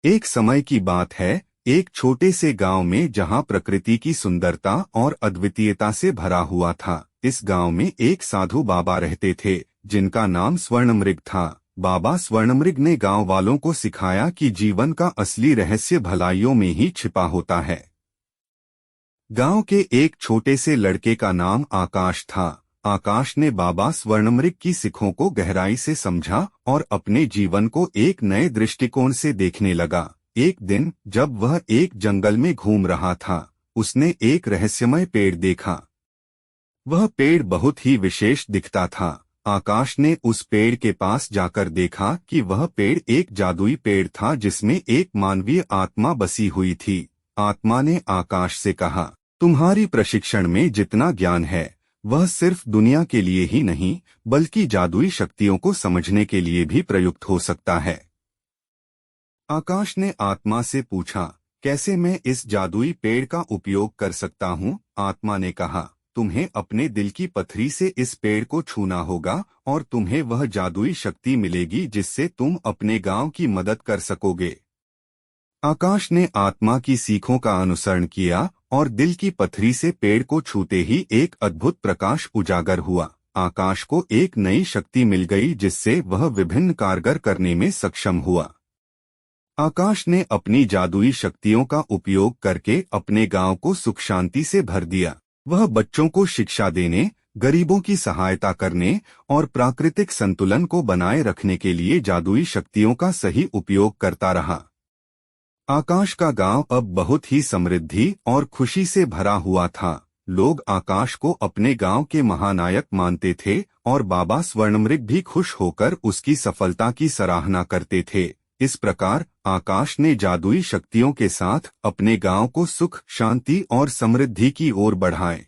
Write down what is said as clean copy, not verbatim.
एक समय की बात है, एक छोटे से गांव में जहां प्रकृति की सुंदरता और अद्वितीयता से भरा हुआ था। इस गांव में एक साधु बाबा रहते थे, जिनका नाम स्वर्णमृग था। बाबा स्वर्णमृग ने गांव वालों को सिखाया कि जीवन का असली रहस्य भलाइयों में ही छिपा होता है। गांव के एक छोटे से लड़के का नाम आकाश था। आकाश ने बाबा स्वर्णमृग की सीखों को गहराई से समझा और अपने जीवन को एक नए दृष्टिकोण से देखने लगा। एक दिन जब वह एक जंगल में घूम रहा था, उसने एक रहस्यमय पेड़ देखा। वह पेड़ बहुत ही विशेष दिखता था। आकाश ने उस पेड़ के पास जाकर देखा कि वह पेड़ एक जादुई पेड़ था, जिसमें एक मानवीय आत्मा बसी हुई थी। आत्मा ने आकाश से कहा, तुम्हारी प्रशिक्षण में जितना ज्ञान है, वह सिर्फ दुनिया के लिए ही नहीं, बल्कि जादुई शक्तियों को समझने के लिए भी प्रयुक्त हो सकता है। आकाश ने आत्मा से पूछा, कैसे मैं इस जादुई पेड़ का उपयोग कर सकता हूँ? आत्मा ने कहा, तुम्हें अपने दिल की पथरी से इस पेड़ को छूना होगा और तुम्हें वह जादुई शक्ति मिलेगी जिससे तुम अपने गांव की मदद कर सकोगे। आकाश ने आत्मा की सीखों का अनुसरण किया और दिल की पथरी से पेड़ को छूते ही एक अद्भुत प्रकाश उजागर हुआ। आकाश को एक नई शक्ति मिल गई, जिससे वह विभिन्न कारगर करने में सक्षम हुआ। आकाश ने अपनी जादुई शक्तियों का उपयोग करके अपने गांव को सुख शांति से भर दिया। वह बच्चों को शिक्षा देने, गरीबों की सहायता करने और प्राकृतिक संतुलन को बनाए रखने के लिए जादुई शक्तियों का सही उपयोग करता रहा। आकाश का गांव अब बहुत ही समृद्धि और खुशी से भरा हुआ था। लोग आकाश को अपने गांव के महानायक मानते थे और बाबा स्वर्णमृग भी खुश होकर उसकी सफलता की सराहना करते थे। इस प्रकार आकाश ने जादुई शक्तियों के साथ अपने गांव को सुख, शांति और समृद्धि की ओर बढ़ाए।